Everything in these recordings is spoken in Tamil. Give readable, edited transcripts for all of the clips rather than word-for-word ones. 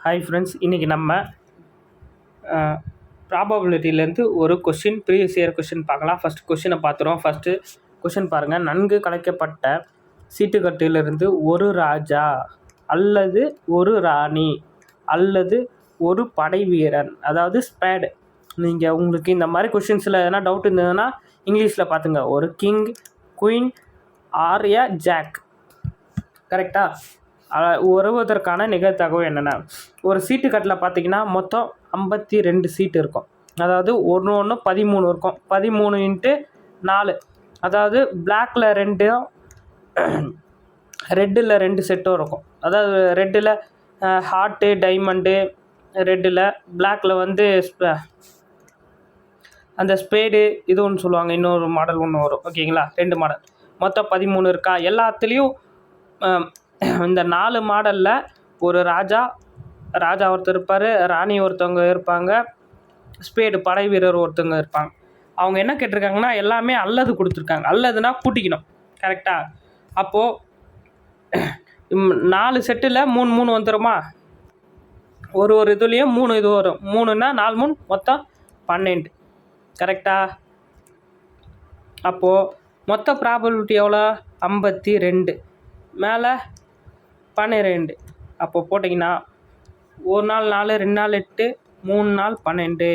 ஹாய் ஃப்ரெண்ட்ஸ், இன்றைக்கி நம்ம ப்ராபபிலிட்டியிலேருந்து ஒரு கொஷின், ப்ரீவியஸ் இயர் கொஷின் பார்க்கலாம். ஃபஸ்ட்டு கொஷினை பார்த்துருவோம். ஃபஸ்ட்டு கொஷின் பாருங்கள். நன்கு கலைக்கப்பட்ட சீட்டுக்கட்டிலிருந்து ஒரு ராஜா அல்லது ஒரு ராணி அல்லது ஒரு படை வீரன், அதாவது ஸ்பேடு. நீங்கள் உங்களுக்கு இந்த மாதிரி கொஷின்ஸில் எதனா டவுட் இருந்ததுன்னா இங்கிலீஷில் பார்த்துங்க. ஒரு கிங், குயின் ஆர் எ ஜாக். கரெக்டாக வருவதற்கான நிகழ்தகவு என்னென்ன? ஒரு சீட்டு கட்டில் பார்த்தீங்கன்னா மொத்தம் 52 சீட்டு இருக்கும். அதாவது ஒன்று 13 இருக்கும். 13 × 4, அதாவது பிளாக்கில் 2, ரெட்டில் 2 செட்டும் இருக்கும். அதாவது ரெட்டில் ஹார்ட்டு, டைமண்டு, ரெட்டில் பிளாக்கில் வந்து அந்த ஸ்பேடு இது ஒன்று சொல்லுவாங்க, இன்னொரு மாடல் ஒன்று வரும். ஓகேங்களா, 2 மாடல், மொத்தம் 13 இருக்கா. எல்லாத்துலேயும் இந்த 4 மாடலில் ஒரு ராஜா ஒருத்தர் இருப்பார், ராணி ஒருத்தவங்க இருப்பாங்க, ஸ்பேடு படை வீரர் ஒருத்தவங்க இருப்பாங்க. அவங்க என்ன கேட்டிருக்காங்கன்னா எல்லாமே அல்லது கொடுத்துருக்காங்க. அல்லதுன்னா கூட்டிக்கணும். கரெக்டாக? அப்போது 4 செட்டில் 3 வந்துடுமா? ஒரு இதுலேயும் 3 இது வரும். 3ன்னா 4 3 மொத்தம் 12. கரெக்டாக? அப்போது மொத்த ப்ராபபிலிட்டி எவ்வளோ? 52 மேலே 12. அப்போ போட்டிங்கன்னா 1 நாள் 4, 2 நாள் 8, 3 நாள் 12.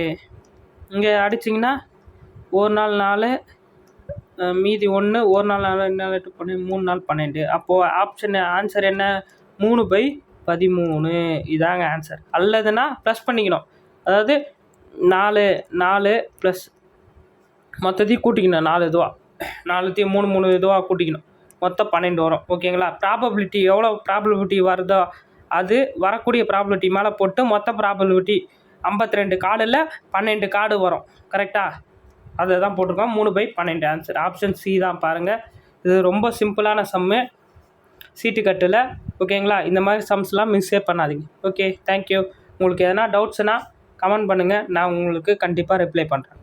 இங்கே அடிச்சிங்கன்னா 1 நாள் 4, மீதி 1, 1 நாள் 4, 2 நாள் 8, 12, 3 நாள் 12. அப்போது ஆன்சர் என்ன? 3/13. இதாங்க ஆன்சர். அல்லதுன்னா ப்ளஸ் பண்ணிக்கணும். அதாவது 4 ப்ளஸ் மொத்தத்தையும் கூட்டிக்கணும். 4 இதுவாக 4த்தையும் 3 இதுவாக கூட்டிக்கணும். மொத்தம் 12 வரும். ஓகேங்களா? ப்ராபபிலிட்டி எவ்வளோ ப்ராபபிலிட்டி வருதோ அது வரக்கூடிய ப்ராபபிலிட்டி மேலே போட்டு மொத்த ப்ராபபிலிட்டி 52 கார்டில் 12 கார்டு வரும். கரெக்டாக? அதை தான் போட்டிருக்கோம். 3/12 ஆன்சர். ஆப்ஷன் சி தான் பாருங்கள். இது ரொம்ப சிம்பிளான சம்மு சீட்டுக்கட்டில். ஓகேங்களா? இந்த மாதிரி சம்ஸ்லாம் மிஸ்ஸே பண்ணாதீங்க. Okay, thank you. உங்களுக்கு எதனா டவுட்ஸ்னால் கமெண்ட் பண்ணுங்கள். நான் உங்களுக்கு கண்டிப்பாக ரிப்ளை பண்ணுறேன்.